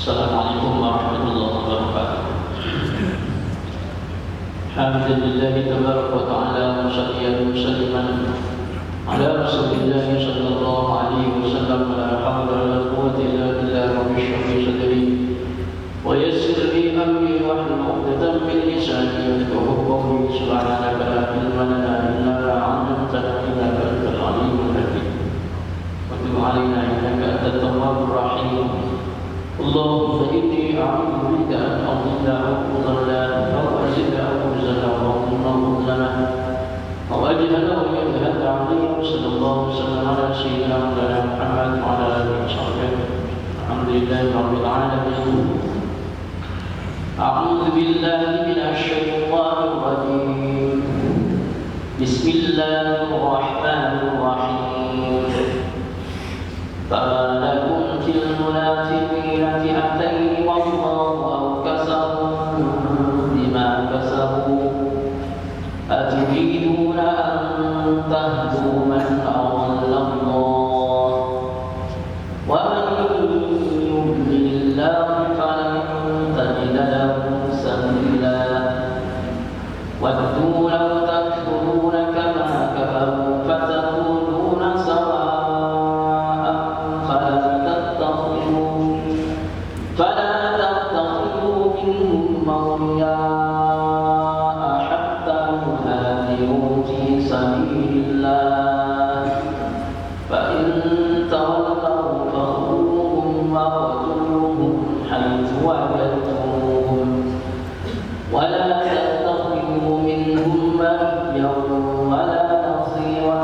Assalamualaikum warahmatullahi wabarakatuh. Alhamdulillah tabaraka wa ta'ala wa sallallahu salliman ala Rasulillah sallallahu alaihi wasallam. La haula wa la quwwata illa billah. Rabbi shrah li sadri wa yassir li amri wahlul 'uqdatam min lisani yafqahu qawli. Subhanaka la ilma lana illa ma 'allamtana innaka antal 'alimul hakim. Wa tub 'alaina innaka antat tawwabur rahim. Allahumma inni a'udzu bika an adilla aw udalla aw azilla aw uzalla Allahumma udlana aw ajhala aw yadhhad 'alayya. Sallallahu wasallam ala sayyidina Muhammad wa ala alihi wa sahbihi. Alhamdulillahi rabbil alamin. A'udzu billahi minasy syaithanir rajim. Bismillahirrahmanirrahim. فما لكم في المنافقين فئتين والله أوكسهم بما كسبوا أتريدون أن تهدوا من أضل الله ومن يضلل الله فلن تجد له سبيلا ودوا لو تكفرون كما كفروا فتكونون سواء فلا تتخذوا منهم أولياء حتى يهاجروا في سبيل الله فإن تولوا فخذوهم واقتلوهم حيث وجدتموهم ولا تتخذوا منهم وليا ولا نصيرا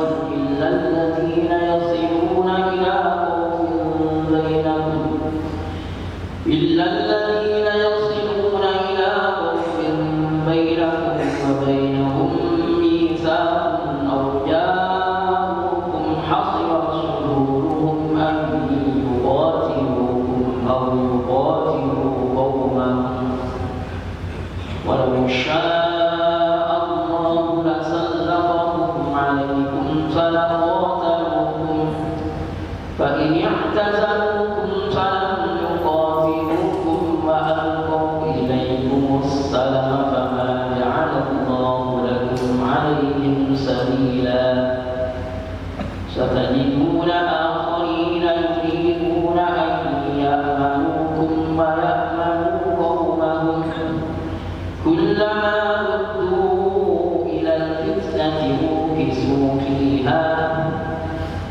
إلا الذين يصلون إلى قوم بينكم وبينهم ميثاق أو جاءوكم حصرت صدورهم أن يقاتلوكم أو يقاتلوا قومهم ولو شاء الله لسلطهم عليكم فلقاتلوكم فإن اعتزلوكم فلم يقاتلوكم وألقوا إليكم السلام فما جعل الله لكم عليهم سبيلا ستجدون آخرين يريدون أن يأمنوكم ويأمنوا قومهم كلما ردوا إلى الفتنة أوكسوا فيها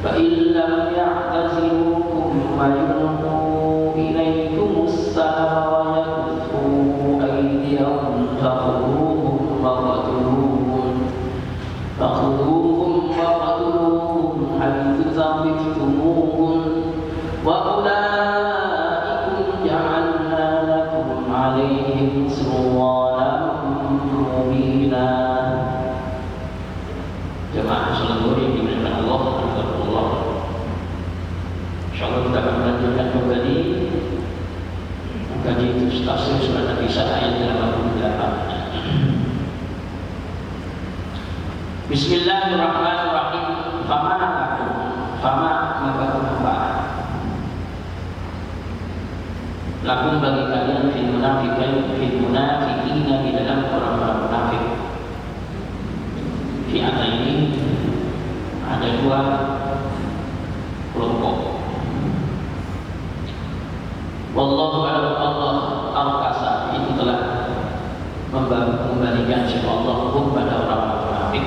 فإن لم يعتزلوكم ويلقوا إليكم السلام ويكفوا أيديهم فخذوهم وقتلوهم حيث ثقفتموهم وأولئكم جعلنا لكم عليهم سلطانا مبينا. Jemaah seluruh yang dimuliakan Allah, alhamdulillah. Insyaallah kita akan melanjutkan kembali mengkaji tafsir surat An-Nisa ayat 88. Bismillahirrahmanirrahim. Fama maka kenapa lakum bagi kalian fil munafiqina di dalam orang-orang munafik. Fi'at ini ada dua kelompok. Wallahu a'lam. Allah al-kasa itu telah mengembalikan sifat Allah hukum pada orang-orang munafik,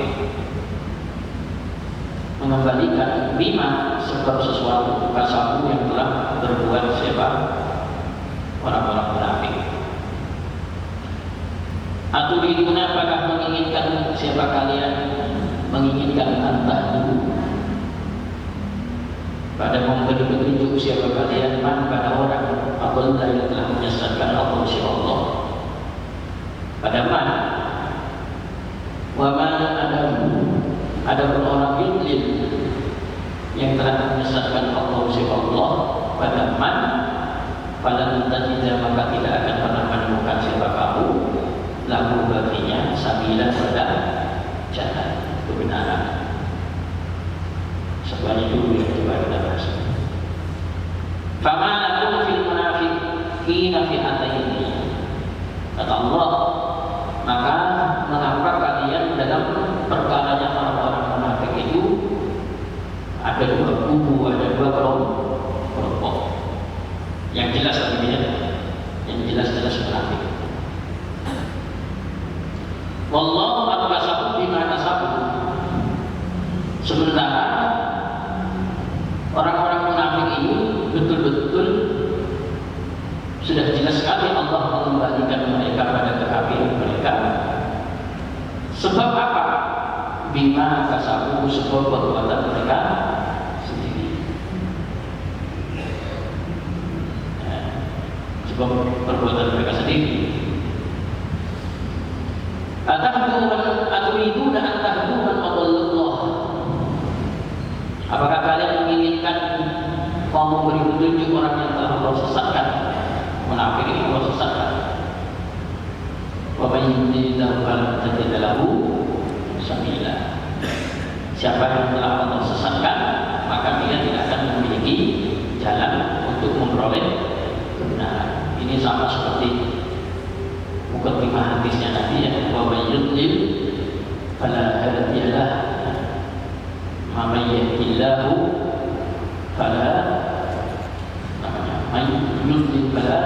mengembalikan lima sebab sesuatu kasabu yang telah berbuat siapa orang-orang munafik. Aturiduna apakah menginginkan siapa kalian menginginkan antah dulu pada memberi petunjuk siapa kalian man pada orang apabila yang telah menyesatkan Allah siapa Allah pada man wa man ada pun orang yudlil yang telah menyesatkan Allah siapa Allah pada man pada tajidnya maka tidak akan pernah menemukan siapa kamu lalu baginya sabila pada jalan kebenaran. Sebanyak dulu yang coba kita bahas. Fama lakum fil munafiq hina fi'ataini. Kata Allah, maka mengapa kalian dalam perkaranya orang-orang munafik itu ada dua kubu, ada dua kelompok. Yang jelas artinya, yang jelas-jelas munafik. Wallahu aqsamu bima kasabu. Sementara orang-orang munafik ini betul-betul sudah jelas sekali Allah mengembalikan mereka pada kekafiran mereka. Sebab apa? Bima kasabu, sebab perbuatan mereka sendiri. Sebab perbuatan mereka sendiri. Aturiduna an tahdu man adallallah. Apakah kalian menginginkan kaum memberi petunjuk orang yang telah Allah sesatkan? Munafik ini Allah sesatkan. Wa may yudlilillahu falan tajid lahu sabila. Siapa yang telah Allah sesatkan, maka dia tidak akan memiliki jalan untuk memperoleh kebenaran. Ini sama seperti mukadimah hadisnya Nabi yang wa may yudlil fala hadiyalah, ma may yahdillahu fala may yudlil fala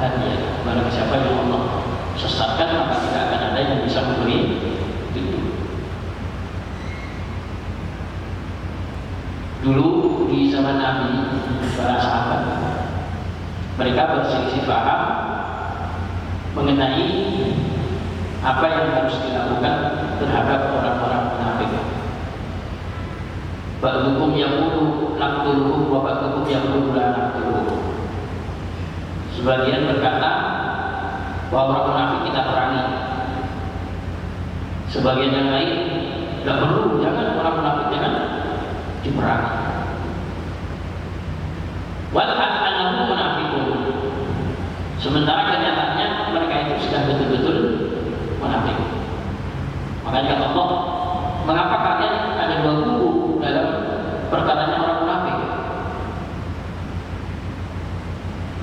hadiyalah. Barang siapa yang Allah sesatkan, maka tidak akan ada yang bisa memberi petunjuk. Dulu di zaman Nabi, para sahabat mereka berselisih paham mengenai apa yang harus dilakukan terhadap orang-orang munafik. Ba'dukum yaqulu naqtuluhum wa ba'dukum yaqulu la naqtuluhum. Sebagian berkata bahwa orang munafik kita perangi. Sebagian yang lain tidak perlu, jangan orang munafik jangan diperangi. Wal annahu munafiqun. Sementara kenyataannya mereka itu sudah betul-betul munafik. Makanya kata Allah, mengapa kalian ada dua kubu dalam perkaranya orang munafik?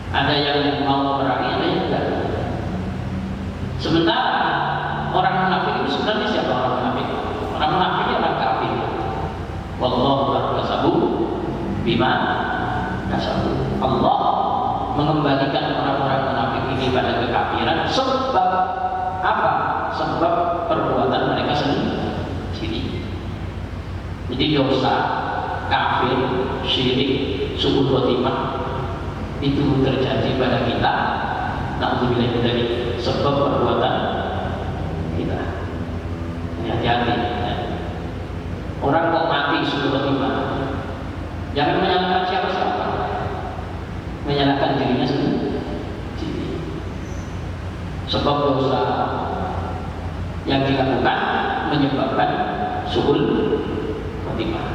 Ada yang mau memerangi, ada yang tidak. Sementara orang munafik itu sebenarnya siapa orang munafik? Orang munafik itu orang kafir. Wallahu aqsamu bima kasabu. Allah mengembalikan orang-orang munafik ini pada kekafiran sebab apa? Sebab perbuatan mereka sendiri. Jadi dosa, kafir, syirik, su'ul khotimah itu terjadi pada kita. Na'udzubillah dari sebab perbuatan kita. Hati-hati. Orang kok mati su'ul khotimah, jangan menyalahkan siapa-siapa, menyalahkan dirinya sendiri. Sebab dosa yang dilakukan menyebabkan su'ul khotimah.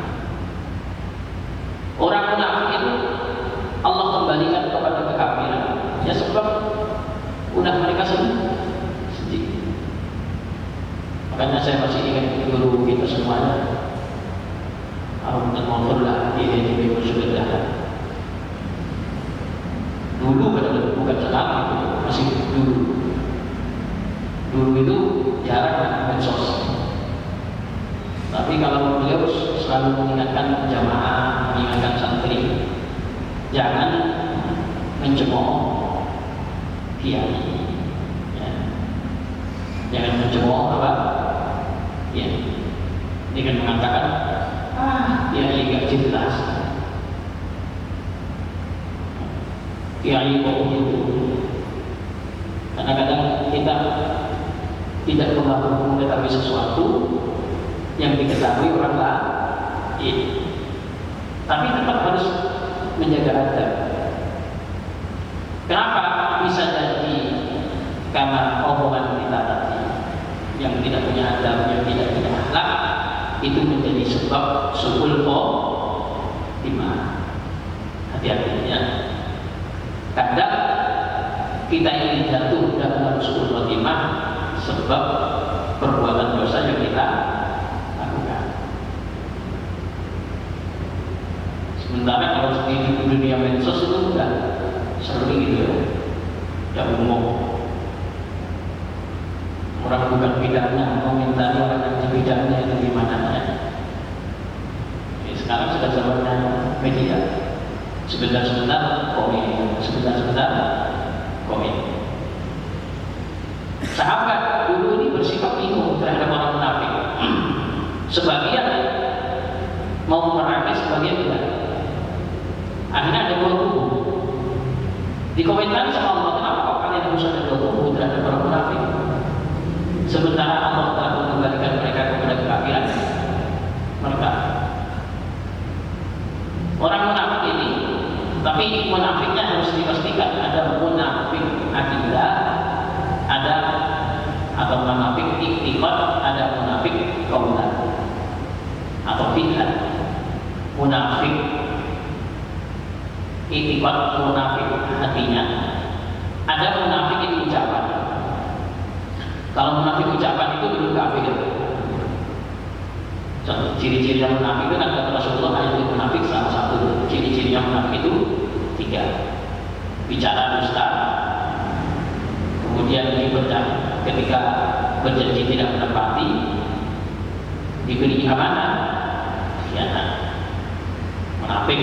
Orang munafik itu Allah kembalikan kepada kekafiran, ya sebab udah mereka sendiri. Makanya saya masih ingat guru kita semuanya, Alhamdulillah dia sudah. Dulu bukan sekarang itu, masih dulu. Dulu itu jarang medsos. Tapi kalau beliau selalu mengingatkan jamaah, mengingatkan santri, jangan mencemooh kiai, ya. Jangan mencemooh apa? Ya. Dengan mengatakan, kiai gak jelas, kiai kok gitu. Kadang-kadang kita tidak mengetahui sesuatu yang diketahui orang lain, tapi tetap harus menjaga adab. Kenapa? Bisa jadi karena omongan kita tadi yang tidak punya adab, yang tidak punya akhlak, itu menjadi sebab su'ul khotimah. Hati-hati ya. Kadang kita ingin jatuh dalam su'ul khotimah sebab perbuatan dosa yang kita lakukan. Sementara kalau di dunia medsos itu udah sering gitu ya. tidak umum. Orang bukan bidangnya komentari orang yang di bidangnya itu gimana ya. Sekarang sudah zamannya media. Sebentar-sebentar komen, sebentar-sebentar komen. Sahabat dulu ini bersifat bingung terhadap orang munafik. Sebagian mau merangi, sebagian tidak. Akhirnya ada dua kubu. Dikomentari sama Allah, kenapa kok kalian harus ada dua kubu terhadap orang munafik? Sementara Allah telah mengembalikan mereka kepada kekafiran mereka. Orang munafik ini, tapi munafiknya harus dipastikan ada munafik akidah, ada atau munafik iktiqad, ada munafik qaulan atau fi'lan. Munafik iktiqad, munafik hatinya, ada munafik ini ucapan. Kalau munafik ucapan itu belum kafir. Ciri-ciri yang munafik itu kan kata Rasulullah, ayat munafik salah satu ciri-ciri yang munafik itu 3. Bicara dusta, kemudian dibedah ketika berjanji tidak menepati, diberi amanah, khianat. Munafik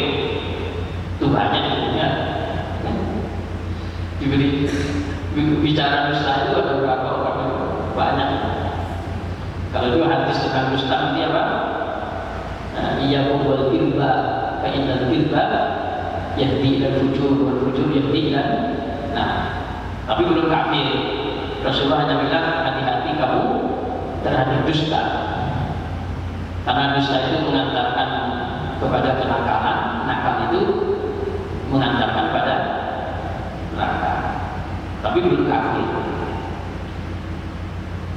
itu banyak ya. Diberi bicara dusta itu ada berapa orang? Banyak. Kalau itu hadis tentang dusta nanti apa? Iya wal irba, fa innal irba yahdi ila fujur wal fujur yahdi ila. Nah, tapi belum kafir. Rasulullah hanya bilang hati-hati kamu terhadap dusta. Karena dusta itu mengantarkan kepada kenakalan, nakal itu mengantarkan pada neraka. Tapi belum kafir.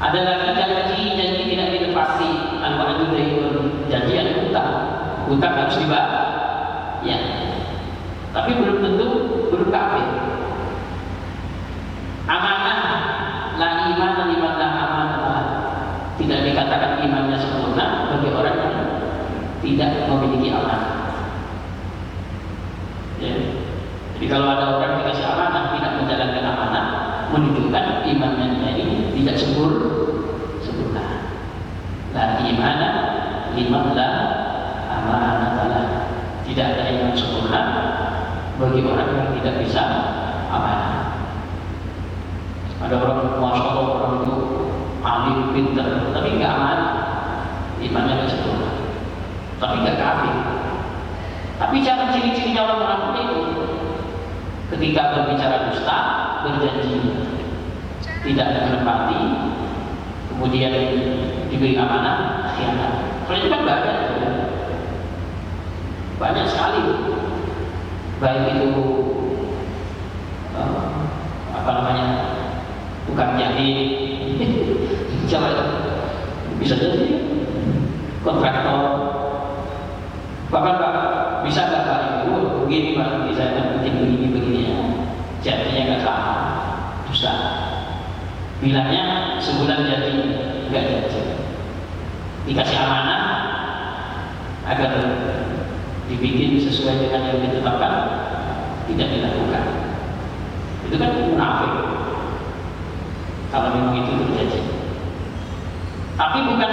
Ada lagi janji tidak ditepati, al-wa'du dayyun, janji ada hutang harus dibayar. Ya. Tapi belum tentu belum kafir. Amanah, la iman liman la amanah. Tidak dikatakan imannya sempurna bagi orang yang tidak memiliki amanah. Ya. Jadi kalau ada orang dikasih amanah tidak menjalankan amanah, menunjukkan imannya ini tidak sempurna. La imana liman la amanah. Tidak ada iman sempurna bagi orang yang tidak bisa amanah. Ada orang masya Allah, orang itu alim, pintar, tapi nggak amanah, imannya nggak sempurna, tapi nggak kafir. Tapi cara ciri-cirinya orang munafik itu ketika berbicara dusta, berjanji tidak ada menepati, kemudian diberi amanah, khianat. Kalau itu kan banyak sekali, baik itu tukang jahit, siapa itu? Bisa jadi kontraktor, bahkan Pak bisa nggak Pak Ibu begini Pak, saya bikin begini ya, jadinya nggak sama, dusta. Bilangnya sebulan jadi, nggak jadi. Dikasih amanah agar dibikin sesuai dengan yang ditetapkan, tidak dilakukan. Itu kan munafik. Kalau memang itu terjadi. Tapi bukan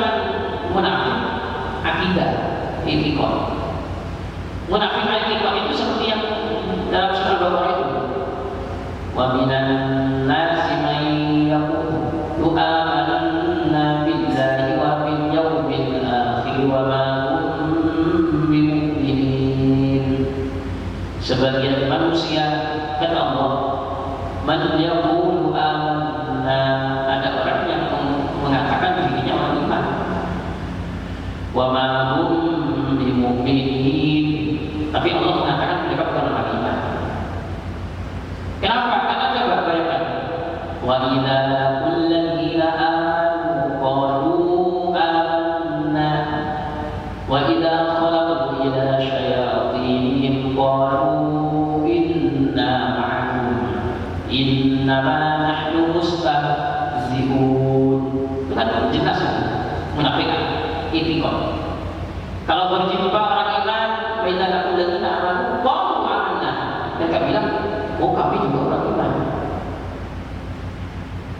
munafik akidah, i'tiqad. Munafik i'tiqad itu seperti yang dalam surah Al-Baqarah itu. Wa minan nasi man yaqulu amanna billahi wa bil yawmil akhir wa ma hum bimu'minin. Sebagian manusia kata Allah, man yaqulu amanna, ada orang yang mengatakan dirinya orang iman. Wa ma hum bimu'minin, tapi Allah mengatakan mereka bukan orang iman. Kenapa? Karena coba bayangkan, wa idza laqul ladzina amanu qalu amanna wa idza khalu ila syayatinihim qalu inna ma'akum innama nahnu mustahzi'un. Itu kan jelas munafik i'tiqad. Kalau berjumpa orang iman, wa idza laqul ladzina amanu qalu amanna, mereka bilang, oh kami juga orang iman.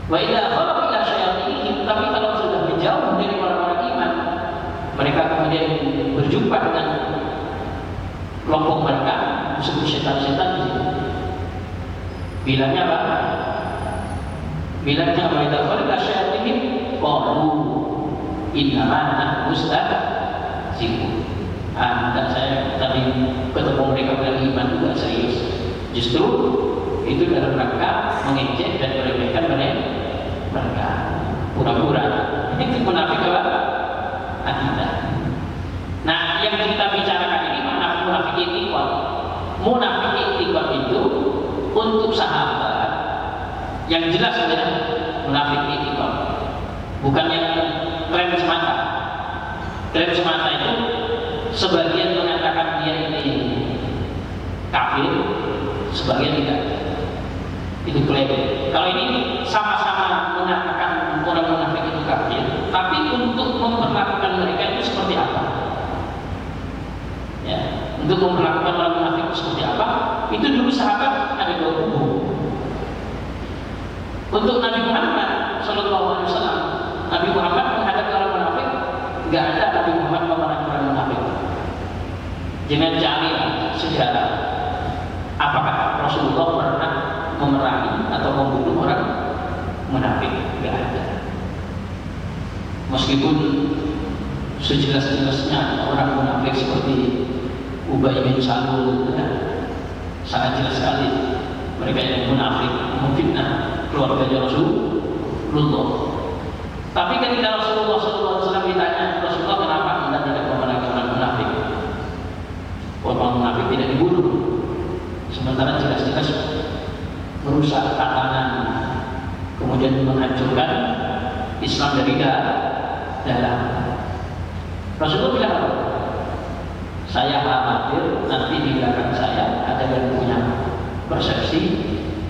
Wa idza kharaju ila syayatinihim, tapi kalau sudah menjauh dari orang-orang iman, mereka kemudian berjumpa dengan kelompok mereka, disebut setan-setan di sini. Bilangnya apa? Bilangnya wa idza kharaju ila syayatinihim qalu innama nahnu mustahzi'un. Dan saya tadi ketemu mereka bilang iman juga serius. Justru itu dalam rangka mengejek dan meremehkan mereka. Pura-pura. Itu munafik apa? Akidah. Nah, yang kita bicarakan ini mana munafik ikhwan. Munafik ikhwan itu untuk sahabat yang jelas adalah munafik ikhwan. Bukan yang tren semata. Tren semata itu sebagian mengatakan dia ini kafir, sebagian tidak. Itu klaim. Kalau ini sama-sama mengatakan orang munafik itu kafir, tapi untuk memperlakukan mereka itu seperti apa? Ya, untuk memperlakukan orang munafik itu seperti apa? Itu dulu sahabat ada dua kubu. Untuk Nabi Muhammad SAW, Nabi Muhammad menghadapi orang munafik, nggak ada Nabi Muhammad memerangi orang munafik. Jangan cari sejarah apakah Rasulullah pernah memerangi atau membunuh orang munafik. Tidak ada. Meskipun sejelas-jelasnya orang munafik seperti Ubay bin Salul, sangat jelas sekali mereka yang munafik memfitnah keluarganya Rasulullah. Tapi ketika Rasulullah SAW ditanya, Rasulullah kenapa Anda tidak memerangi orang munafik? Orang munafik tidak dibunuh, sementara jelas-jelas merusak tatanan, kemudian menghancurkan Islam dari dalam. Rasulullah bilang apa? Saya khawatir nanti di belakang saya ada yang punya persepsi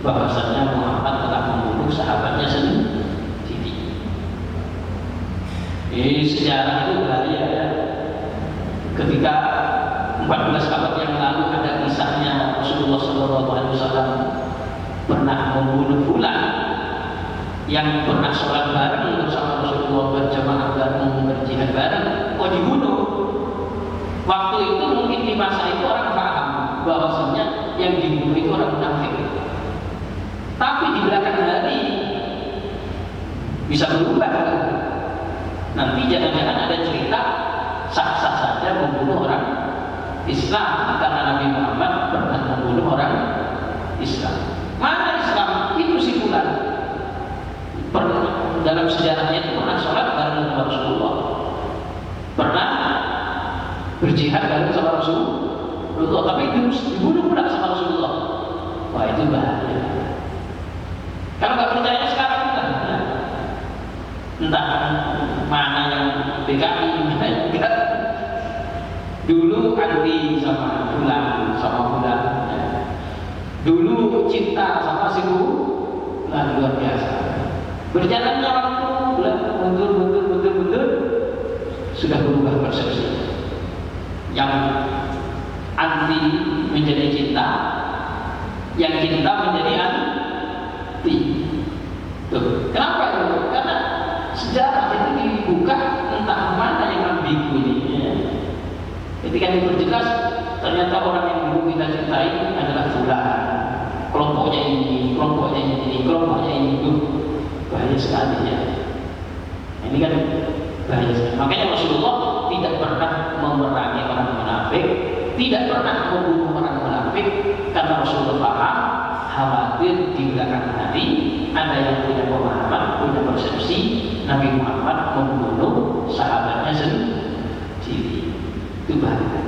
bahwasannya Muhammad telah membunuh sahabatnya sendiri. Ini sejarah itu bahaya ya. Ketika 14 abad yang lalu ada kisahnya Rasulullah SAW pernah membunuh fulan yang pernah sholat bareng bersama Rasulullah, berjamaah bareng, berjihad bareng, kok dibunuh. Waktu itu mungkin di masa itu orang paham bahwasanya yang dibunuh itu orang munafik. Tapi di belakang hari bisa berubah. Nanti jangan-jangan ada cerita sah-sah saja membunuh orang Islam karena Nabi Muhammad pernah membunuh orang Islam. Mana Islam? Itu si fulan. Dalam sejarahnya itu pernah sholat bareng dengan Rasulullah, pernah berjihad bareng sama Rasulullah, tapi dibunuh pula sama Rasulullah. Wah, itu bahaya. Kalau nggak percaya sekarang entah mana yang PKI, mana yang enggak. Dulu anti sama bulan, dulu cinta sama si bulan, luar biasa. Berjalannya waktu, bulan mundur, sudah berubah persepsi. Yang anti menjadi cinta, yang cinta menjadi anti. Tuh. Kenapa itu? Karena sejarah itu dibuka entah mana yang ambigu ini. Ketika diperjelas, ternyata orang yang dulu kita cintai adalah fulan. Kelompoknya ini, kelompoknya ini itu bahaya sekali ya. Ini kan bahaya sekali. Makanya Rasulullah tidak pernah memerangi orang munafik, tidak pernah membunuh orang munafik, karena Rasulullah paham khawatir di belakang hari ada yang punya pemahaman, punya persepsi Nabi Muhammad membunuh sahabatnya sendiri. Itu bahaya.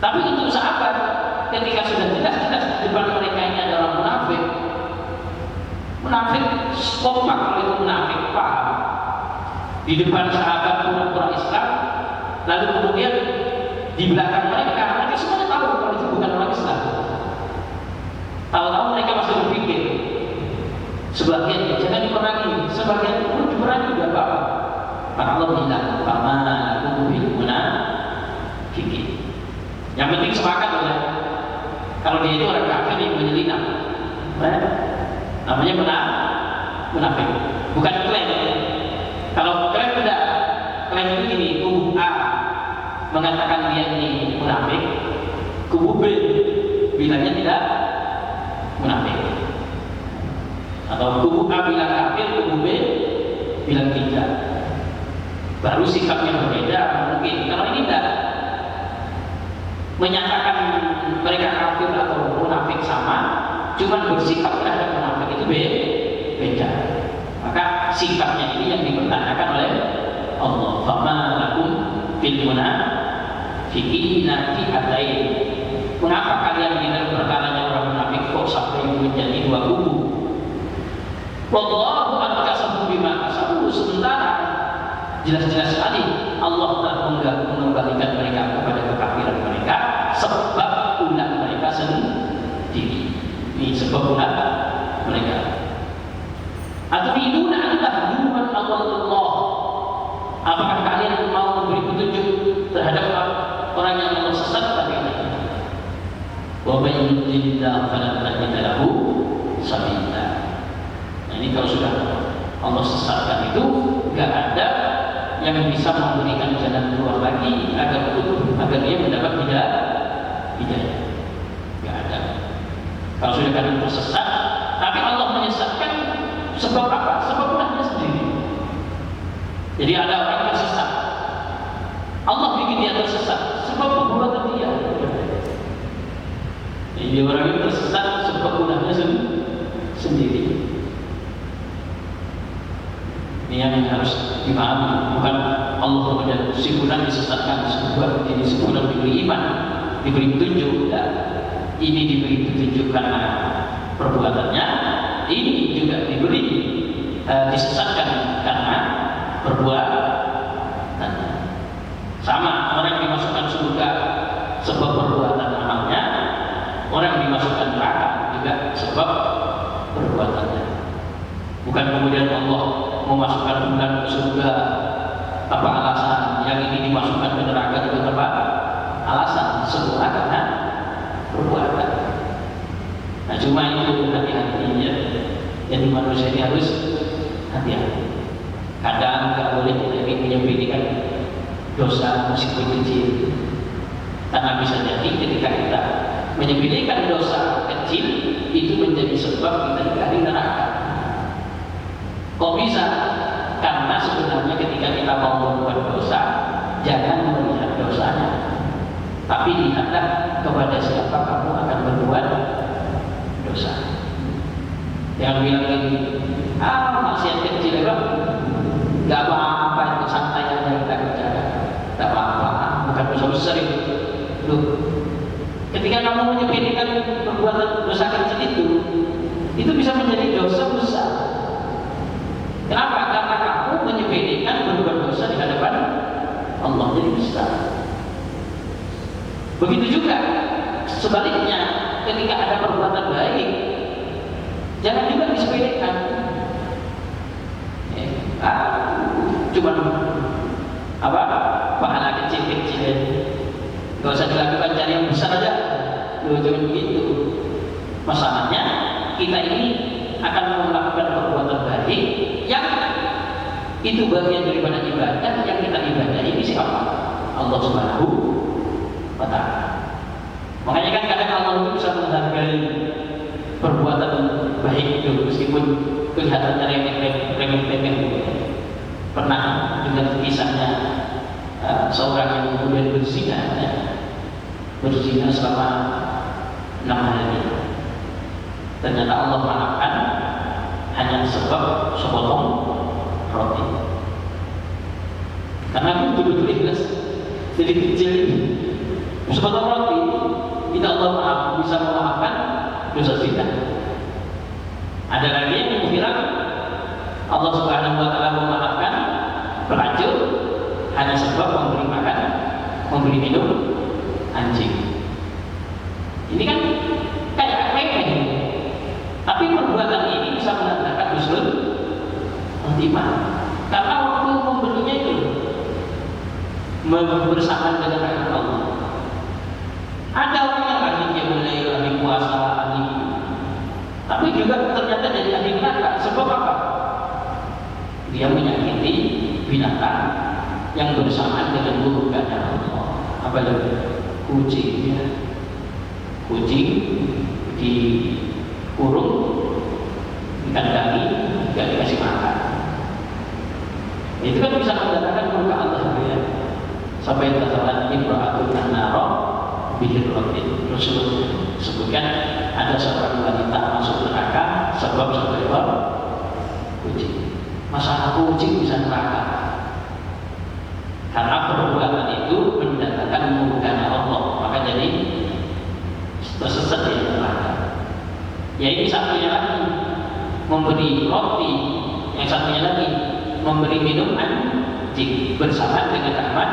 Tapi untuk sahabat, ketika sudah jelas-jelas di depan mereka ini adalah munafik, kompak kalau itu munafik, paham. Di depan sahabat pura-pura Islam, lalu kemudian di belakang mereka semuanya tahu kalau itu bukan orang Islam. Tahu-tahu mereka masih berpikir, sebagian jangan diperangi, sebagian pun diperangi juga apa-apa. Maka Allah bilang, "Fama bil munafiqin." Yang penting sepakat ya. Kalau dia itu orang kafir yang menyelinap, namanya munafik. Bukan klaim. Kalau klaim tidak, klaim itu gini, kubu A mengatakan dia ini munafik, kubu B bilangnya tidak munafik. Atau kubu A bilang kafir, kubu B bilang tidak. Baru sikapnya berbeda mungkin. Kalau ini tidak, menyatakan mereka kafir atau munafik sama, cuma bersikap terhadap munafik itu beda. Maka sikapnya ini yang dipertanyakan oleh Allah. Fama lakum fil munafiqina fi'atain. Mengapa kalian di dalam perkaranya orang munafik kok sampai menjadi dua kubu? Wallahu ankasabu bima kasabu. Sementara jelas-jelas sekali Allah telah mengembalikan mereka kepada kekafiran mereka sebab ulah mereka sendiri. Ini sebab ulah mereka. Aturiduna an tahduman Allah. Apakah kalian mau memberi petunjuk terhadap orang yang Allah sesatkan ini? Wa may yudlilillahu falan tajida lahu sabila. Nah, ini kalau sudah Allah sesatkan itu enggak ada yang bisa memberikan jalan keluar lagi agar dia mendapat hidayah. Enggak ada. Kalau sudah kalian tersesat, tapi Allah menyesatkan sebab apa? Sebab ulahnya sendiri. Jadi ada orang yang tersesat, Allah bikin dia tersesat sebab perbuatan dia. Jadi orang yang tersesat sebab ulahnya sendiri. Ini yang harus dipahami. Bukan Allah kemudian si fulan disesatkan, jadi si fulan diberi iman, diberi petunjuk. Ini diberi petunjuk karena perbuatannya, ini juga diberi disesatkan karena perbuatannya. Sama, orang dimasukkan surga sebab perbuatan amalnya, orang dimasukkan neraka juga sebab perbuatannya. Bukan kemudian Allah memasukkan bulan ke surga apa alasan, yang ini dimasukkan ke neraka itu apa alasan, semua karena perbuatan. Nah cuma itu hati-hati ya. Jadi manusia ini harus hati-hati. Kadang nggak boleh kita menyembunyikan dosa meskipun kecil, karena bisa jadi ketika kita menyembunyikan dosa kecil itu menjadi sebab kita dikali neraka. Kok bisa? Karena sebenarnya ketika kita mau membuat dosa, jangan melihat dosanya, tapi lihatlah kepada siapa kamu akan berbuat dosa. Jangan bilang lagi, maksiat kecil bang, nggak apa-apa itu, santai aja kita kerjakan, nggak apa-apa, bukan dosa besar itu. Loh, ketika kamu menyepelekan perbuatan dosa kecil itu bisa menjadi dosa besar. Kenapa? Karena kamu menyepelekan berbuat dosa di hadapan Allah, jadi besar. Begitu juga sebaliknya, ketika ada perbuatan baik, jangan juga disepelekan. Cuma pahala kecil-kecil, nggak usah dilakukan, cari yang besar aja. Jangan begitu. Masalahnya kita ini akan melakukan perbuatan baik yang itu bagian daripada ibadah yang kita ibadah ini siapa? Allah Subhanahu wa Ta'ala. Makanya kan kadang Allah itu bisa menghargai perbuatan baik itu meskipun kelihatannya remeh-temeh. Pernah dengar kisahnya seorang yang kemudian berzina selama 6 hari. Ternyata Allah maafkan hanya sebab sepotong roti. Karena betul-betul ikhlas, jadi kecil ini sepotong roti, tidak Allah bisa memaafkan dosa zina. Ada lagi yang bilang Allah Subhanahu wa Ta'ala memaafkan pelacur hanya sebab memberi makan, memberi minum anjing. Ini kan kayak remeh, tapi perbuatan ini bisa menandakan husnul khotimah. Karena waktu memberinya itu bersamaan dengan rahmat Allah. Ada orang yang ahlinya mulai ahli puasa, ahli, tapi juga ternyata jadi ahli neraka. Sebab apa? dia menyakiti binatang yang bersamaan dengan murkanya Allah. Apa itu? Kucing, ya. Kucing dikurung, dikandangi, tidak dikasih makan. Itu kan bisa mendatangkan murka Allah, ya. Sampai tersalat imra'atun an-nara bihirratin. Rasulullah sebutkan ada seorang wanita masuk neraka sebab satu ekor kucing. Masa kucing bisa neraka? Karena perbuatan itu mendatangkan murka Allah, maka jadi tersesat di neraka. Ya ini satunya lagi memberi roti, yang satunya lagi memberi minum anjing bersama dengan rahmat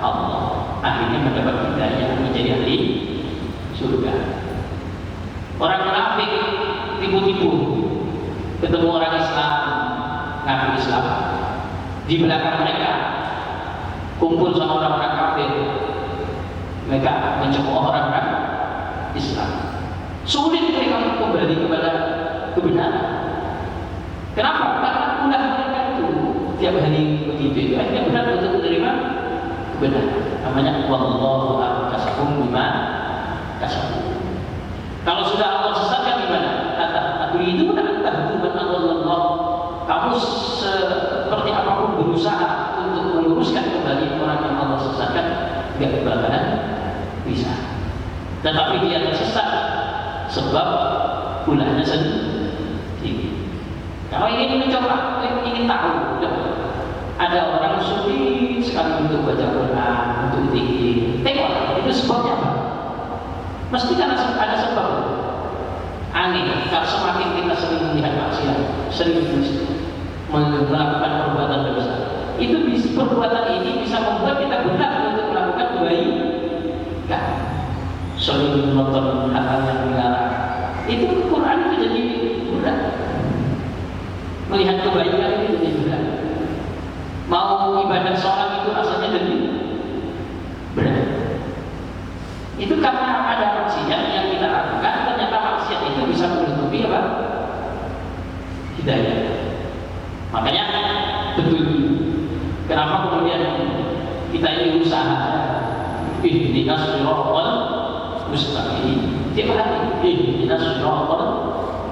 Allah. Akhirnya mendapat hidayah menjadi ahli surga. Orang munafik tipu-tipu ketemu orang Islam, ngaku Islam, di belakang mereka kumpul sama orang-orang kafir, mereka mencemooh orang-orang Islam. Sulit mereka kembali kepada kebenaran. Kenapa? Karena ulah mereka itu tiap hari begitu itu akhirnya benar untuk menerima kebenaran. Namanya wallahu a'lam bima kasabu. Kalau sudah Allah sesatkan gimana? Kata itu bukan Allah. Kamu seperti apapun berusaha untuk meluruskan kembali orang yang Allah sesatkan, tidak bakalan bisa. Tetapi dia tersesat sebab ulahnya sendiri. Kalau ingin mencoba, ingin tahu, ada orang sulit sekali untuk baca Quran, untuk zikir. Tengok, itu sebabnya apa? Mesti karena ada sebab. Aneh, kalau semakin kita sering melihat maksiat, sering melakukan perbuatan dosa, itu perbuatan ini bisa membuat kita berat untuk melakukan kebaikan. Sering menonton hal-hal yang dilarang, itu Quran itu jadi berat. Melihat kebaikan itu jadi berat. Mau ibadah sholat itu rasanya jadi berat. Itu karena ada maksiat yang kita lakukan, ternyata maksiat itu bisa menutupi apa? Hidayah. Makanya betul. Kenapa kemudian kita ini usaha ihdinas siratal mustaqim. Tiap hari ihdinas siratal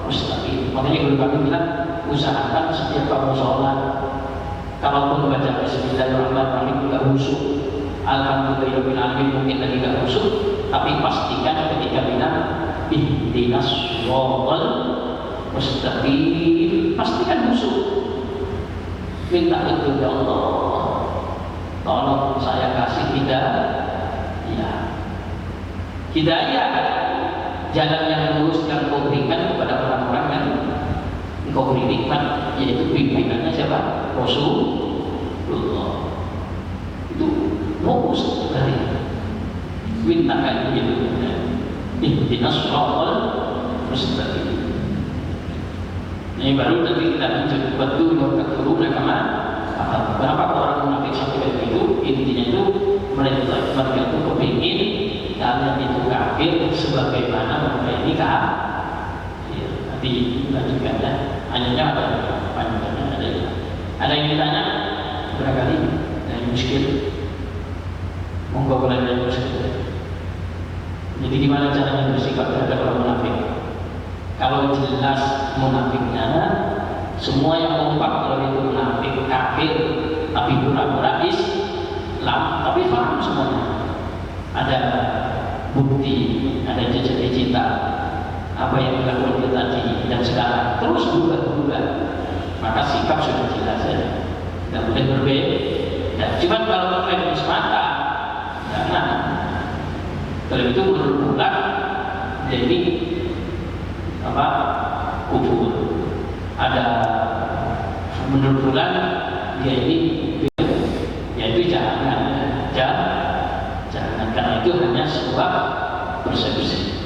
mustaqim. Makanya guru kami bilang usahakan setiap kamu sholat, kalaupun baca Bismillahirrahmanirrahim tidak khusyuk, alhamdulillahirabbil alamin mungkin lagi tidak khusyuk, tapi pastikan ketika bilang ihdinas siratal mustaqim, pastikan khusyuk. Minta betul ya Allah, tolong saya kasih hidayah. Hidayah jalan yang lurus yang kau berikan kepada orang-orang yang engkau beri nikmat, yaitu pimpinannya siapa? Rasulullah. Itu fokus dari mintakan itu. Ihdinas siratal mustaqim. Ini baru nanti kita mencoba betul berkafuru kama. Kenapa orang munafik sampai kayak gitu? Intinya itu mereka itu kepingin kalian itu kafir sebagaimana mereka ini kafir. Nanti lanjutkan ya. Hanya ada panjangnya ada yang ditanya barangkali dari muskil. Monggo boleh dari muskil. Jadi gimana caranya bersikap terhadap orang munafik? Kalau jelas munafiknya, semua yang kompak kalau itu munafik kafir, tapi pura-pura Islam, tapi paham semuanya. Ada bukti, ada jejak digital, apa yang dilakukan dia tadi dan sekarang terus berubah-ubah, maka sikap sudah jelas ya, tidak boleh berbeda. Cuma kalau terkait semata, jangan. Kalau itu berulang, jadi apa? Kufur. Ada menurut bulan dia ini, yaitu jangan karena itu hanya sebuah persepsi.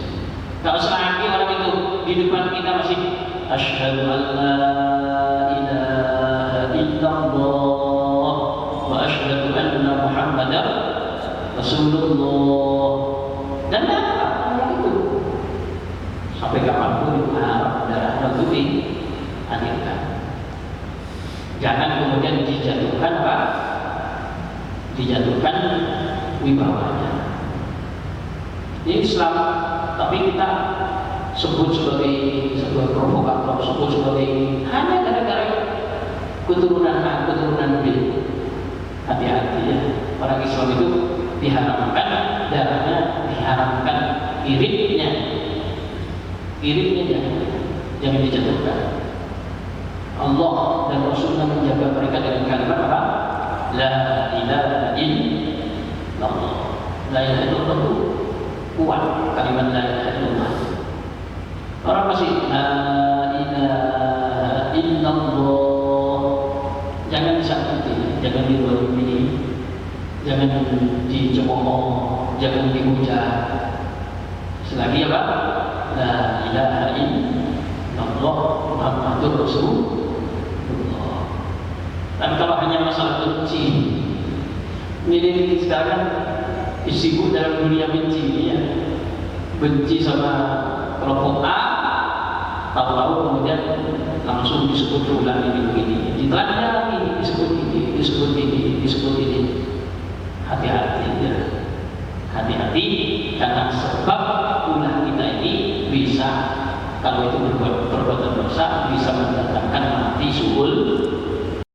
Kalau selagi orang itu di depan kita masih asyhadu an la ilaha illallah wa asyhadu anna muhammadar rasulullah dan apa itu sampai kapanpun harap darahnya itu dihadirkan. Jangan kemudian dijatuhkan apa? Dijatuhkan wibawanya. Ini Islam, tapi kita sebut sebagai sebuah provokator, sebut sebagai hanya gara-gara keturunan B. Hati-hati ya. Orang Islam itu diharamkan darahnya, diharamkan iritnya jangan dijatuhkan. Allah dan Rasulnya menjaga mereka dengan kalimat apa? La ilaha illallah. La ilaha illallah itu kuat kalimat la ilaha illallah. Orang masih la ilaha illallah, jangan disakiti, jangan didolimi, jangan dicemooh, jangan dihujat. Selagi apa? La ilaha illallah Muhammadur Rasulullah. Dan kalau hanya masalah benci, ini sekarang sibuk dalam dunia benci ya. Benci sama kelompok A, tahu-tahu kemudian langsung disebut fulan ini begini, ditelanjangi, disebut ini. Hati-hati ya. Hati-hati, karena sebab ulah kita ini bisa, kalau itu perbuatan dosa, bisa mendatangkan mati suul